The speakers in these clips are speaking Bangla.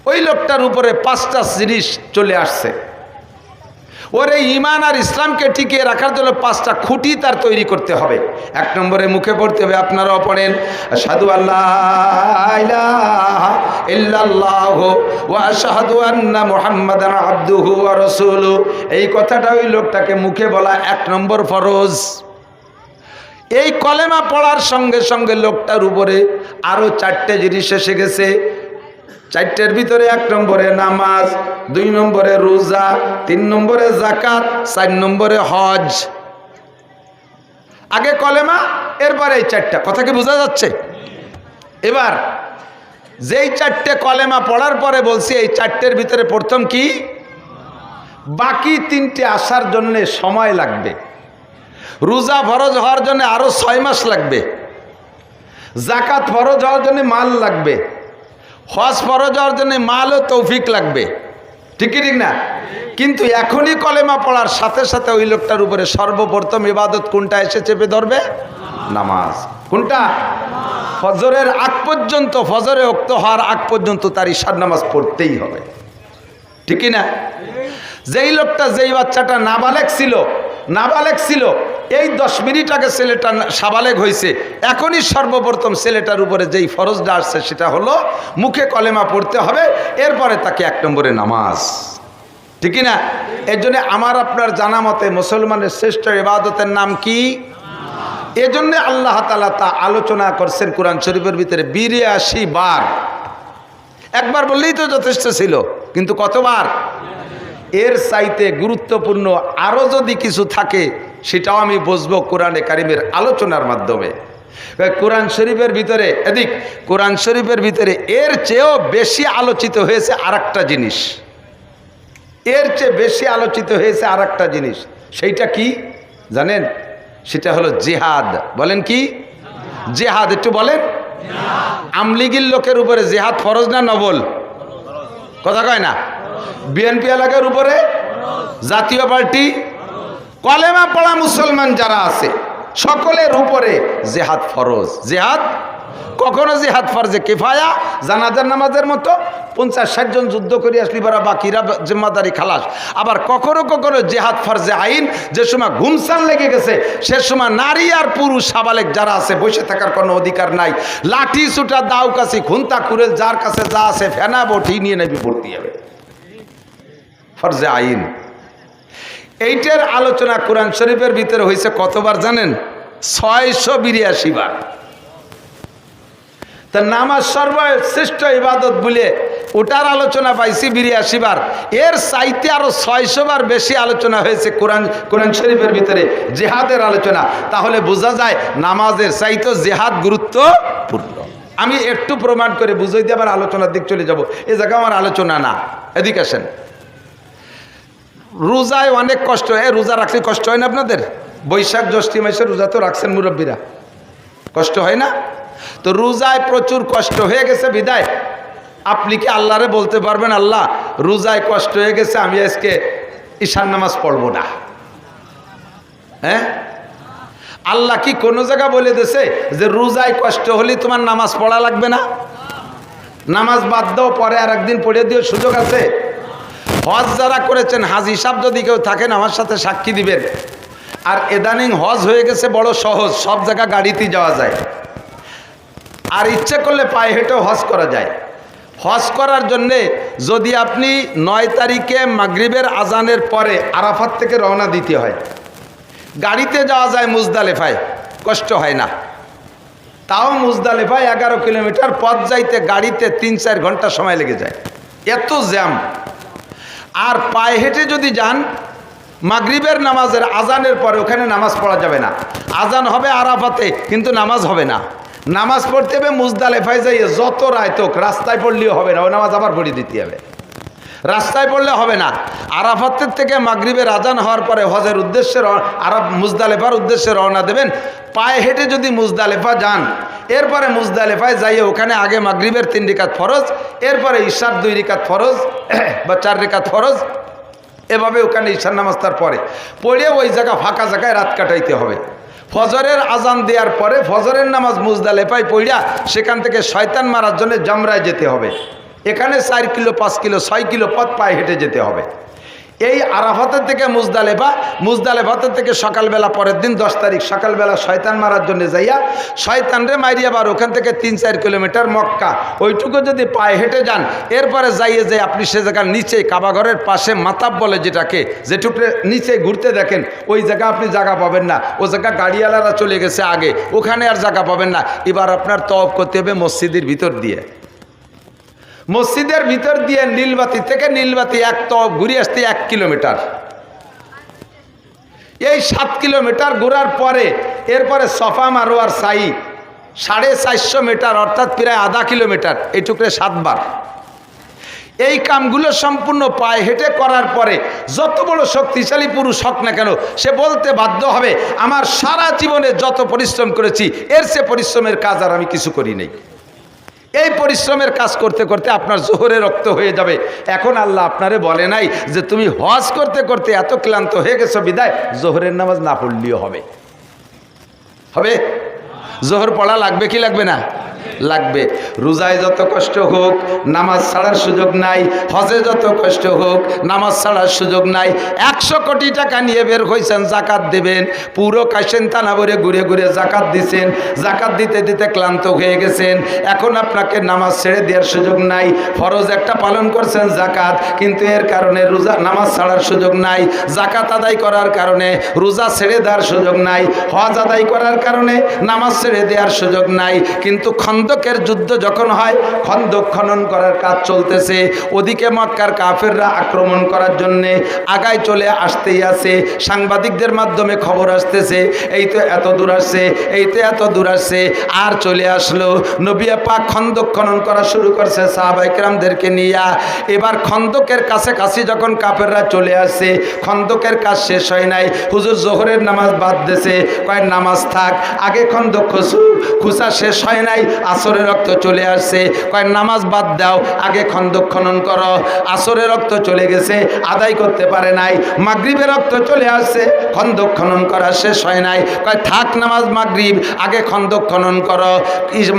ওই লোকটার উপরে 5টা জিনিস চলে আসছে। ওর এই ঈমান আর ইসলামকে টিকিয়ে রাখার জন্য 5টা খুঁটি তার তৈরি করতে হবে। 1 নম্বরে মুখে পড়তে হবে, আপনারাও পড়েন, আশহাদু আল্লা ইলাহা ইল্লাল্লাহু ওয়া আশহাদু আন্না মুহাম্মাদান আবদুহু ওয়া রাসূলুহু। এই কথাটা ওই লোকটাকে মুখে বলা 1 নম্বর ফরজ। এই কলেমা পড়ার সঙ্গে সঙ্গে লোকটার উপরে আরো 4টে জিনিস এসে গেছে। 4টের ভিতরে 1 নম্বরে নামাজ, 2 নম্বরে রোজা, 3 নম্বরে যাকাত, 4 নম্বরে হজ। আগে কলেমা, এরপরে এই 4টা। কথা কি বোঝা যাচ্ছে? এবার যেই 4টে কলেমা পড়ার পরে বলছি এই 4টের ভিতরে প্রথম কি, বাকি 3টে আসার জন্য সময় লাগবে। রোজা ফরজ হওয়ার জন্য আরো 6 মাস লাগবে, যাকাত ফরজ হওয়ার জন্য মাল লাগবে, হজ ফরজ হওয়ার জন্য মাল ও তৌফিক লাগবে। ঠিক কি ঠিক না? কিন্তু এখনই কলেমা পড়ার সাথে সাথে ওই লোকটার উপরে সর্বপ্রথম ইবাদত কোনটা এসে চেপে ধরবে? নামাজ। কোনটা? ফজরের আগ পর্যন্ত, ফজরে ওয়াক্ত হওয়ার আগ পর্যন্ত তার ইশার নামাজ পড়তেই হবে। ঠিক কি না? যেই লোকটা, যেই বাচ্চাটা নাবালেগ ছিল, এই 10 মিনিট আগে ছেলেটা সাবালেগ হয়েছে, এখনই সর্বপ্রথম ছেলেটার উপরে যেই ফরজটা আসছে সেটা হলো মুখে কলেমা পড়তে হবে, এরপরে তাকে 1 নম্বরে নামাজ। ঠিক না? এর জন্য আমার আপনার জানা মতে মুসলমানের শ্রেষ্ঠ ইবাদতের নাম কি? এজন্য আল্লাহ তাআলা তা আলোচনা করছেন কোরআন শরীফের ভিতরে 82 বার। একবার বললেই তো যথেষ্ট ছিল, কিন্তু কতবার? এর চাইতে গুরুত্বপূর্ণ আরো যদি কিছু থাকে সেটাও আমি বুঝবো কোরআনে কারিমের আলোচনার মাধ্যমে। কোরআন শরীফের ভিতরে, কোরআন শরীফের ভিতরে এর চেয়েও বেশি আলোচিত হয়েছে আরেকটা জিনিস। এর চেয়ে বেশি আলোচিত হয়েছে আরেকটা জিনিস। সেইটা কি জানেন? সেটা হলো জিহাদ। বলেন কি? জিহাদ। একটু বলেন। আমলিগির লোকের উপরে জিহাদ ফরজ না নফল? কথা কয় না? বিএনপি এলাকার উপরে, জাতীয় পার্টি, কলেমা পড়া মুসলমান যারা আছে সকলের উপরে জিহাদ ফরজ। জিহাদ কখনো জিহাদ ফরজে কিফায়া, জানাজার নামাজের মতো 50-60 জন যুদ্ধ করে আসলি পরা বাকিরা জিম্মাদারি খালাস। আবার কখনো কখনো জিহাদ ফরজে আইন, যে সময় ঘুমসান লেগে গেছে সে সময় নারী আর পুরুষ সাবালেক যারা আছে বসে থাকার কোনো অধিকার নাই। লাঠি সুটা দাও কাছে খুন্তা কুরেল যার কাছে যা আছে ফেনা বটি নিয়ে নেবি পড়তে হবে, ফরজে আইন। এইটার আলোচনা কোরআন শরীফের ভিতরে হয়েছে কতবার জানেন? 682 বার। তা নামাজ সর্বশ্রেষ্ঠ ইবাদত বলে ওটার আলোচনা পাইছি 82 বার। এর চাইতে আরো 600 বার বেশি আলোচনা হয়েছে কোরআন শরীফের ভিতরে জিহাদের আলোচনা। তাহলে বোঝা যায় নামাজের চাইতে জিহাদ গুরুত্বপূর্ণ। আমি একটু প্রমাণ করে বুঝাই দিয়ে আবার আলোচনার দিক চলে যাব। এ জায়গা আমার আলোচনা না, এদিকে আসেন। রোজায় অনেক কষ্ট হয়। রোজা রাখলে কষ্ট হয় না আপনাদের? বৈশাখ জ্যৈষ্ঠ মাসে রোজা তো রাখছেন মুরব্বীরা, কষ্ট হয় না? তো রোজায় প্রচুর কষ্ট হয়ে গেছে বিদায় আপনি কি আল্লাহরে বলতে পারবেন, আল্লাহ রোজায় কষ্ট হয়ে গেছে, আমি আজকে ঈশান নামাজ পড়ব না? হ্যাঁ, আল্লাহ কি কোনো জায়গা বলে দিয়েছে যে রোজায় কষ্ট হলে তোমার নামাজ পড়া লাগবে না? নামাজ বাদ দাও, পরে আর একদিন পড়ে দিও, সুযোগ আছে। হজ যারা করেছেন, হাজি সাহেব যদি কেউ থাকেন আমার সাথে সাক্ষী দিবেন। আর এদানিং হজ হয়ে গেছে বড় সহজ, সব জায়গা গাড়িতেই যাওয়া যায়, আর ইচ্ছে করলে পায়ে হেঁটেও হজ করা যায়। হজ করার জন্যে যদি আপনি 9 তারিখে মাগরিবের আজানের পরে আরাফাত থেকে রওনা দিতে হয়, গাড়িতে যাওয়া যায় মুজদালেফায়, কষ্ট হয় না। তাও মুজদালেফায় 11 কিলোমিটার পথ যাইতে গাড়িতে 3-4 ঘন্টা সময় লেগে যায়, এত জ্যাম। আর পায়ে হেঁটে যদি যান, মাগরিবের নামাজের আজানের পরে ওখানে নামাজ পড়া যাবে না। আজান হবে আরাফাতে, কিন্তু নামাজ হবে না। নামাজ পড়তে হবে মুজদালেফায় যাইয়ে, যত রায় তোক রাস্তায় পড়লেও হবে না, ওই নামাজ আবার পড়ে দিতে হবে। রাস্তায় পড়লে হবে না। আরাফাতের থেকে মাগরিবের আজান হওয়ার পরে হজের উদ্দেশ্যে মুজদালেফার উদ্দেশ্যে রওনা দেবেন। পায়ে হেঁটে যদি মুজদালেফা যান, এরপরে মুজদালেফায় যাইয়ে ওখানে আগে মাগরিবের 3 রাকাত ফরজ, এরপরে ঈশার 2 রাকাত ফরজ বা 4 রাকাত ফরজ, এভাবে ওখানে ঈশার নামাজ তার পরে পড়ে ওই জায়গা ফাঁকা জায়গায় রাত কাটাইতে হবে। ফজরের আজান দেওয়ার পরে ফজরের নামাজ মুজদালেফায় পড়িয়া সেখান থেকে শয়তান মারার জন্য জামরায় যেতে হবে। এখানে 4 কিলো 5 কিলো 6 কিলো পথ পায়ে হেঁটে যেতে হবে। এই আরাফাতের থেকে মুজদালেফাতের থেকে সকালবেলা পরের দিন 10 তারিখ সকালবেলা শয়তান মারার জন্য যাইয়া শয়তানরে মারিয়া আবার ওখান থেকে 3-4 কিলোমিটার মক্কা, ওইটুকু যদি পায়ে হেঁটে যান, এরপরে যাইয়ে যে আপনি সে জায়গার নিচে কাবাঘরের পাশে মাতাব বলে যেটাকে, যেটুকু নিচে ঘুরতে দেখেন, ওই জায়গা আপনি জায়গা পাবেন না, ও জায়গা গাড়িওয়ালারা চলে গেছে আগে, ওখানে আর জায়গা পাবেন না। এবার আপনার তওয়াফ করতে হবে মসজিদের ভিতর দিয়ে। মসজিদের ভিতর দিয়ে নীলবাতি থেকে নীলবাতি এক তওয়াফ ঘুরে আসতে 1 কিলোমিটার। এই 7 কিলোমিটার ঘোরার পরে এরপরে সফা মারোয়ার সাই 450 মিটার, অর্থাৎ প্রায় আধা কিলোমিটার, এইটুকরে 7 বার। এই কামগুলো সম্পূর্ণ পায়ে হেঁটে করার পরে যত বড় শক্তিশালী পুরুষ হোক না কেন, সে বলতে বাধ্য হবে আমার সারা জীবনে যত পরিশ্রম করেছি এর সে পরিশ্রমের কাজ আর আমি কিছু করি নাই। এই পরিশ্রমের কাজ করতে করতে আপনার জোহরে রক্ত হয়ে যাবে। এখন আল্লাহ আপনারে বলে নাই যে তুমি হজ করতে করতে এত ক্লান্ত হয়ে গেছো বিদায় জোহরের নামাজ না পড়লেও হবে। হবে? জোহর পড়া লাগবে কি লাগবে না? লাগবে। রোজায় যত কষ্ট হোক নামাজ ছাড়ার সুযোগ নাই, হজে যত কষ্ট হোক নামাজ ছাড়ার সুযোগ নাই। 100 কোটি টাকা নিয়ে বের হয়েছেন জাকাত দেবেন, পুরো কাশেন থানা ভরে ঘুরে ঘুরে জাকাত দিছেন, জাকাত দিতে দিতে ক্লান্ত হয়ে গেছেন, এখন আপনাকে নামাজ ছেড়ে দেওয়ার সুযোগ নাই। ফরজ একটা পালন করছেন জাকাত, কিন্তু এর কারণে রোজা নামাজ ছাড়ার সুযোগ নাই, জাকাত আদায় করার কারণে রোজা ছেড়ে দেওয়ার সুযোগ নাই, হজ আদায় করার কারণে নামাজ ছেড়ে দেওয়ার সুযোগ নাই। কিন্তু খন্দকের যুদ্ধ যখন হয়, খন্দক খনন করার কাজ চলতেছে, ওদিকে মক্কার কাফেররা আক্রমণ করার জন্য আগায় চলে আসতেই আছে, সাংবাদিকদের মাধ্যমে খবর আসতেছে এই তো এত দূর আসছে, এই তো এত দূর আসছে, আর চলে আসলো। নবী পাক খন্দক খনন করা শুরু করছে সাহাবায়ে কেরামদেরকে নিয়ে। এবার খন্দকের কাছাকাছি যখন কাফেররা চলে আসছে, খন্দকের কাজ শেষ হয় নাই, হুজুর জোহরের নামাজ বাদ দিয়েছে, কয় নামাজ থাক, আগে খন্দক খুঁজা শেষ হয় নাই, আসরের রক্ত চলে আসছে, কয় নামাজ বাদ দাও, আগে খন্দক খনন করো। আসরের রক্ত চলে গেছে, আদায় করতে পারে নাই, মাগরিবের রক্ত চলে আসছে, খন্দক খনন করা শেষ হয় নাই, কয় থাক নামাজ মাগরিব, আগে খন্দক খনন করো।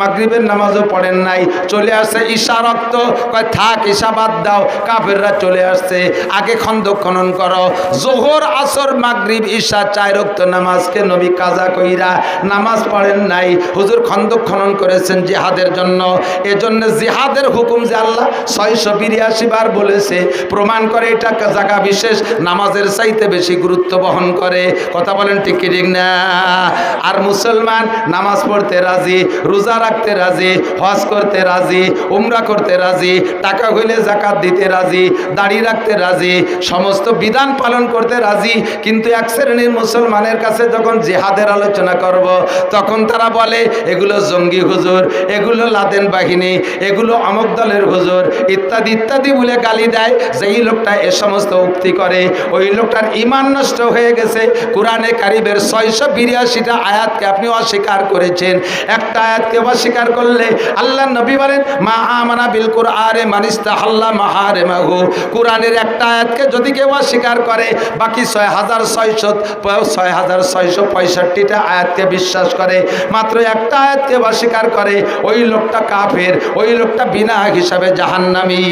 মাগরিবের নামাজও পড়েন নাই, চলে আসছে ঈশা রক্ত, কয় থাক ঈশা বাদ দাও, কাফেররা চলে আসছে, আগে খন্দক খনন করো। জোহর আসর মাগরিব ঈশা 4 রক্ত নামাজকে নবী কাজা কইরা নামাজ পড়েন নাই, হুজুর খন্দক খনন করেছেন জিহাদের জন্য। এজন্য জিহাদের হুকুম যে আল্লাহ 682 বার বলেছে, প্রমাণ করে এটা জায়গা বিশেষ নামাজের চাইতে বেশি গুরুত্ব বহন করে। কথা বলেন ঠিক কি ঠিক না? আর মুসলমান নামাজ পড়তে রাজি, রোজা রাখতে রাজি, হজ করতে রাজি, উমরা করতে রাজি, টাকা হইলে যাকাত দিতে রাজি, দাড়ি রাখতে রাজি, সমস্ত বিধান পালন করতে রাজি। কিন্তু এক শ্রেণীর মুসলমানের কাছে যখন জিহাদের আলোচনা করব, তখন তারা বলে এগুলো জঙ্গি হুজুর, এগুলো লাদেন বাহিনী, এগুলো অমুক দলের হুজুর, ইত্যাদি ইত্যাদি বলে গালি দেয়। যেই লোকটা এ সমস্ত উক্তি করে ওই লোকটার ঈমান নষ্ট হয়ে গেছে। কোরআনে কারিমের 682টা আয়াতকে আপনি অস্বীকার করেছেন। একটা আয়াতকে অস্বীকার করলে আল্লাহ নবী বলেন মা আমানা বিল কুরআনে মানিস্তাহাল্লা মাহারিমাহু। কোরআনের একটা আয়াতকে যদি কেউ অস্বীকার করে, বাকি 6665টা আয়াতকে বিশ্বাস করে, মাত্র একটা আয়াতকে অস্বীকার করে, ওই লোকটা কাফের, ওই লোকটা বিনা হিসাবে জাহান্নামী।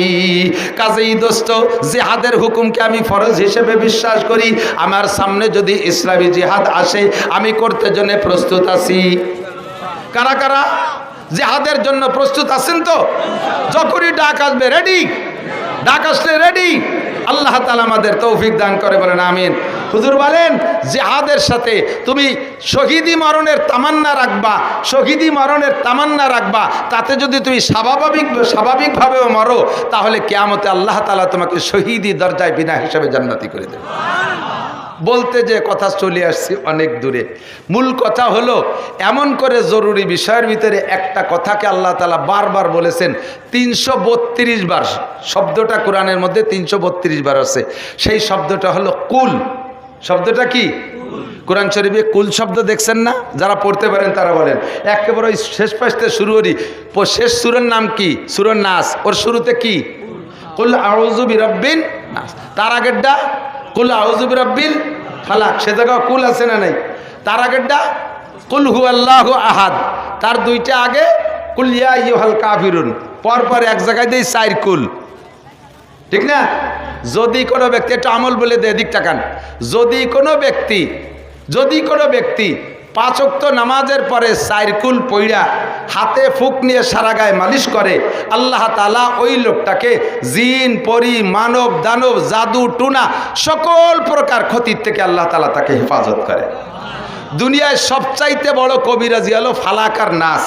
কাজেই দোস্ত, জিহাদের হুকুমকে আমি ফরজ হিসেবে বিশ্বাস করি। আমার সামনে যদি ইসলামী জিহাদ আসে, আমি করতে জন্য প্রস্তুত আছি। কারা কারা জিহাদের জন্য প্রস্তুত আছেন? তো যখনই ডাক আসবে রেডি, ডাক আসলে রেডি। আল্লাহ তাআলা আমাদের তৌফিক দান করে, বলেন আমিন। হুজুর বলেন জিহাদের সাথে তুমি শহীদি মরণের তামান্না রাখবা, শহীদি মরণের তামান্না রাখবা। তাতে যদি তুমি স্বাভাবিকভাবেও মরো, তাহলে কিয়ামতে আল্লাহ তাআলা তোমাকে শহীদি দরজায় বিনা হিসাবে জান্নাতি করে দেবে। বলতে যে কথা চলে আসছি অনেক দূরে, মূল কথা হলো এমন করে জরুরি বিষয়ের ভিতরে একটা কথাকে আল্লাহ তাআলা বারবার বলেছেন 332 বার। শব্দটা কোরআনের মধ্যে 332 বার আছে। সেই শব্দটা হলো কুল। শব্দটা কি? কোরআন শরীফে কুল শব্দ দেখছেন না? যারা পড়তে পারেন তারা বলেন। একেবারে ওই শেষ পাশে শুরুরই শেষ সূরার নাম কি? সূরা নাস। ওর শুরুতে কি? কুল আউযু বিরাব্বিন নাস। তার আগেরটা কুল আউযু বিরাব্বিল ফালাক। সে জায়গা কুল আছে না নাই? তার আগেরটা কুল হুয়াল্লাহু আহাদ। তার দুইটা আগে কুল ইয়া আইয়ুহাল কাফিরুন, পরপর এক জায়গায় দেই 4 কুল, ঠিক না? যদি কোনো ব্যক্তি, একটা আমল বলে দেয়, এদিক তাকান, যদি কোনো ব্যক্তি 5 ওয়াক্ত নামাজের পরে 4 কুল পইড়া হাতে ফুক নিয়ে সারা গায়ে মালিশ করে, আল্লাহ তাআলা ওই লোকটাকে জিন, পরি, মানব, দানব, জাদু, টুনা সকল প্রকার ক্ষতির থেকে আল্লাহ তাআলা তাকে হেফাজত করে। দুনিয়ায় সবচাইতে বড় কবিরাজি হলো ফালাক আর নাস।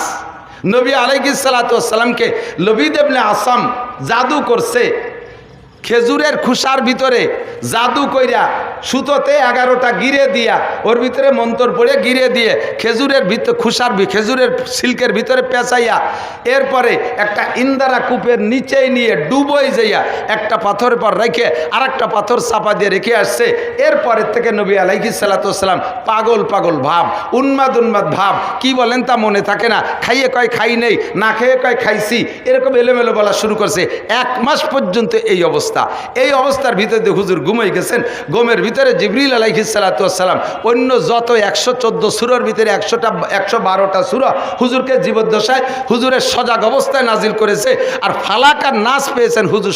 নবী আলাইহিস সালাতু ওয়াস সালামকে লবিদ ইবনে আসাম জাদু করছে, খেজুরের খুসার ভিতরে জাদু কইরা সুতোতে 11টা গিরে দিয়া ওর ভিতরে মন্তর পড়ে গিরে দিয়ে খেজুরের খেজুরের সিল্কের ভিতরে পেঁচাইয়া এরপরে একটা ইন্দারা কূপের নিচেই নিয়ে ডুবোই যাইয়া একটা পাথর পর রেখে আর একটা পাথর চাপা দিয়ে রেখে আসছে। এরপরের থেকে নবী আলাইহিস সালাতু ওয়াস সালাম পাগল ভাব, উন্মাদ ভাব, কি বলেন তা মনে থাকে না, খাইয়ে কয় খাই নেই, না খেয়ে কয় খাইছি, এরকম এলোমেলো বলা শুরু করছে। 1 মাস পর্যন্ত এই অবস্থার ভিতরে হুজুর ঘুমাই গেছেন। ঘুমের ভিতরে জিবরিল আলাইহিস সালাতু ওয়াস সালাম অন্য যত 114 সূরার ভিতরে 112টা সূরা হুজুরকে জীবদ্দশায় হুজুরের সজাগ অবস্থায় নাজিল করেছে। আর ফালাক আর নাস পেয়েছেন হুজুর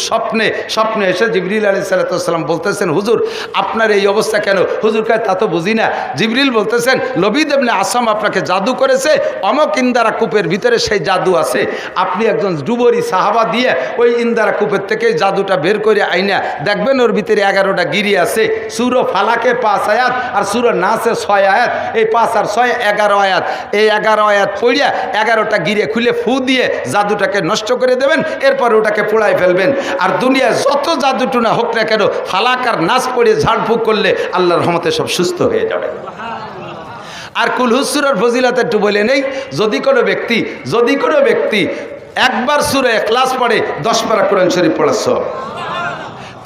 স্বপ্নে এসে জিবরিল আলাইহিস সালাতু ওয়াস সালাম বলতেছেন, হুজুর আপনার এই অবস্থা কেন? হুজুর কয় তা তো বুঝি না। জিবরিল বলতেছেন, লবিদ ইবনে আসাম আপনাকে জাদু করেছে, অমক ইন্দারা কূপের ভিতরে সেই জাদু আছে, আপনি একজন ডুবরি সাহাবা দিয়ে ওই ইন্দারা কূপের থেকে জাদুটা বের করে আইনা দেখবেন ওর ভিতরে 11টা গিরি আছে। সূরা ফালাকে 5 আয়াত আর সূরা নাসে 6 আয়াত, এই 5 আর 6 11 আয়াত। এই 11 আয়াত পড়িয়া 11টা গিরে খুলে ফু দিয়ে জাদুটাকে নষ্ট করে দেবেন, এরপর ওটাকে পোড়াই ফেলবেন। আর দুনিয়ায় যত জাদুটুনা হোক না কেন, ফালাক আর নাস পড়ে ঝাড়ফুঁক করলে আল্লাহর রহমতে সব সুস্থ হয়ে যাবে। আর কুলহু সূরার ফজিলত একটু বলে নেই, যদি কোনো ব্যক্তি একবার সূরা ইখলাস পড়ে 10 পারা কোরআন শরীফ পড়ার সওয়াব,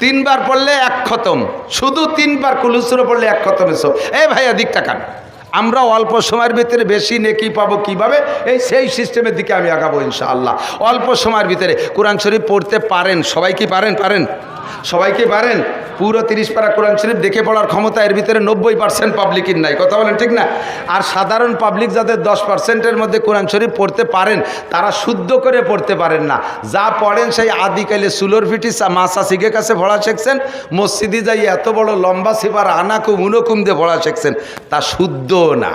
3 বার পড়লে 1 খতম, শুধু 3 বার কুলহু সূরা পড়লে 1 খতমের সওয়াব। এই ভাইয়া দিক তাকান, আমরা অল্প সময়ের ভিতরে বেশি নেকি পাবো কিভাবে, সেই সিস্টেমের দিকে আমি আগাবো ইনশাআল্লাহ। অল্প সময়ের ভিতরে কোরআন শরীফ পড়তে পারেন সবাই? কি পারেন? সবাই কি পারেন? পুরো 30 পারা কোরআন শরীফ দেখে পড়ার ক্ষমতা এর ভিতরে 90% পাবলিকের নাই, কথা বলেন ঠিক না? আর সাধারণ পাবলিক যাদের 10%-এর মধ্যে কোরআন শরীফ পড়তে পারেন, তারা শুদ্ধ করে পড়তে পারেন না। যা পড়েন সেই আদিকালে সুলোর ফিটি মাসা শিখে কাছে পড়া শিখছেন, মসজিদে যাই এত বড় লম্বা সিপার আনাকুম উনকুম দিয়ে পড়া শিখছেন, তা শুদ্ধ না।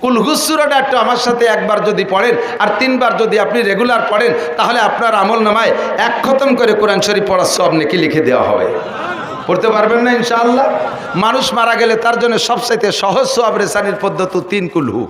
কুলহু সূরাটা একটু আমার সাথে একবার যদি পড়েন আর 3 বার যদি আপনি রেগুলার পড়েন, তাহলে আপনার আমল নামায় 1 খতম করে কোরআন শরীফ পড়ার সওয়াব নেকি লিখে দেওয়া হবে। পড়তে পারবেন না ইনশাআল্লাহ? মানুষ মারা গেলে তার জন্য সবচাইতে সহজ সওয়াব রেসানির পদ্ধতি 3 কুলহু।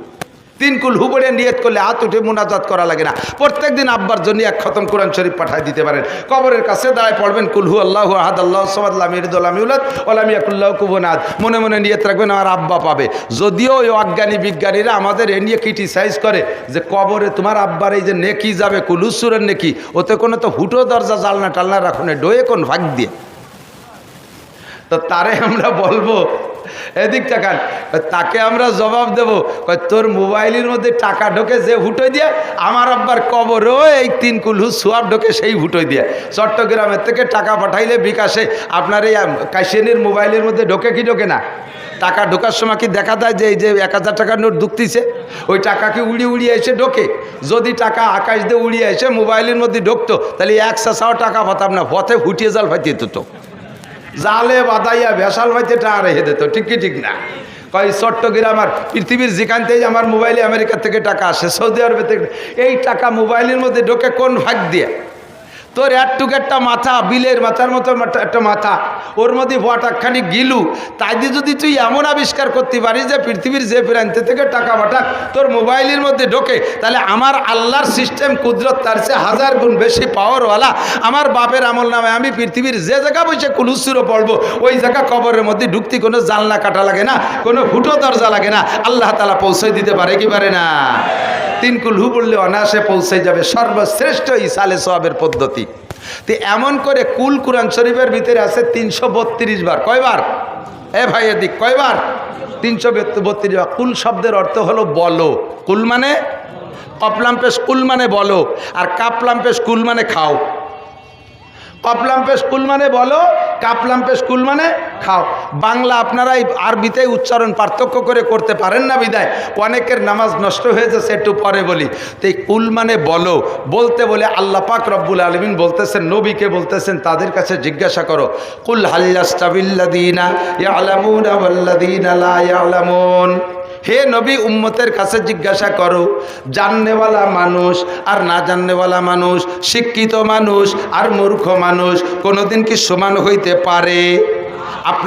3 কুলহু পড়ে নিয়ত করলে হাত উঠে মুনাজাত করা লাগে না। প্রত্যেকদিন আব্বার জন্য 1 খতম কোরআন শরীফ পাঠিয়ে দিতে পারেন। কবরের কাছে দাঁড়ায় পড়বেন কুলহু আল্লাহু আহাদ আল্লাহু সামাদ লাম ইয়ালিদ ওয়া লাম ইউলাদ ওয়া লাম ইয়াকুল লাহু কুফুওয়ান আহাদ। মনে মনে নিয়ত রাখবেন আমার আব্বা পাবে। যদিও ওই অজ্ঞানী বিজ্ঞানীরা আমাদের এ নিয়ে ক্রিটিসাইজ করে যে কবরে তোমার আব্বার এই যে নেকি যাবে কুলহু সূরার নেকি, ওতে কোনো তো হুটো দরজা জালনা টালনা রাখুন, ডোয়ে কোন ভাগ দিয়ে। তো তারে আমরা বলবো, এদিক টাকান, তাকে আমরা জবাব দেব, তোর মোবাইলের মধ্যে টাকা ঢোকে যে হুটোই দিয়ে, আমার আব্বার কবরও এই 3 কুলহু সোয়াব ঢোকে সেই হুটোই দিয়ে। চট্টগ্রামের থেকে টাকা পাঠাইলে বিকাশে আপনার এই কাশিয়ানির মোবাইলের মধ্যে ঢোকে কি ঢোকে না? টাকা ঢোকার সময় কি দেখা যায় যে এই যে 1000 টাকার নোট ঢুকতেছে, ওই টাকা কি উড়িয়ে এসে ঢোকে? যদি টাকা আকাশ দিয়ে উড়িয়ে এসে মোবাইলের মধ্যে ঢুকতো, তাহলে 100 টাকা পাতাম না, পথে ফুটিয়ে জাল ফাইতে তো, জালে বাদাইয়া ভেসাল ভাইতে টাকা রেখে দিত, ঠিক না? কয় চট্টগ্রাম আর পৃথিবীর যেখানতেই আমার মোবাইলে আমেরিকা থেকে টাকা আসে, সৌদি আরবে থেকে, এই টাকা মোবাইলের মধ্যে ঢোকে কোন ভাগ দিয়ে? তোর একটা মাথা, বিলের মাথার মতো একটা মাথা, ওর মধ্যে ভটাকখানি গিলু, তাই দিয়ে যদি তুই এমন আবিষ্কার করতে পারিস যে পৃথিবীর যে প্রান্ত থেকে টাকা পাঠাক তোর মোবাইলের মধ্যে ঢোকে, তাহলে আমার আল্লাহর সিস্টেম কুদরত তার চেয়ে 1000 গুণ বেশি পাওয়ারওয়ালা। আমার বাপের আমল নামে আমি পৃথিবীর যে জায়গা বসে কুলহু সূরা পড়বো, ওই জায়গা কবরের মধ্যে ঢুকতে কোনো জানলা কাটা লাগে না, কোনো ফুটো দরজা লাগে না, আল্লাহ তাআলা পৌঁছে দিতে পারে কি পারে না? 3 কুলহু বললে অনায়াসে পৌঁছে যাবে, সর্বশ্রেষ্ঠ ইসালে সওয়াবের পদ্ধতি। তো এমন করে কুল কোরআন শরীফের ভিতরে আছে 332 বার। কয়বার? এ ভাই এদিক, কয়বার? 332 বার। কুল শব্দের অর্থ হলো বলো। কুল মানে কপলাম পেশ, কুল মানে বলো, আর কাপলাম পেশ কুল মানে খাও। কপলাম পেশ কুল মানে বলো, কাপলাম পেশ কুল মানে খাও। বাংলা আপনারা এই আরবিতে উচ্চারণ পার্থক্য করে করতে পারেন না বিদায় অনেকের নামাজ নষ্ট হয়ে যাচ্ছে। একটু পরে বলি। তো এই কুল মানে বলো, বলতে বলে আল্লাহ পাক রব্বুল আলামিন বলতেছেন, নবীকে বলতেছেন তাদের কাছে জিজ্ঞাসা করো, কুল হাল ইয়াস্তাবিল্লাযীনা ইয়ালামুনা ওয়াল্লাযীনা লা ইয়ালামুন। হে নবী, উম্মতের কাছে জিজ্ঞাসা করো, জাননেওয়ালা মানুষ আর না জাননেওয়ালা মানুষ, শিক্ষিত মানুষ আর মূর্খ মানুষ কোনোদিন কি সমান হইতে পারে? আপনার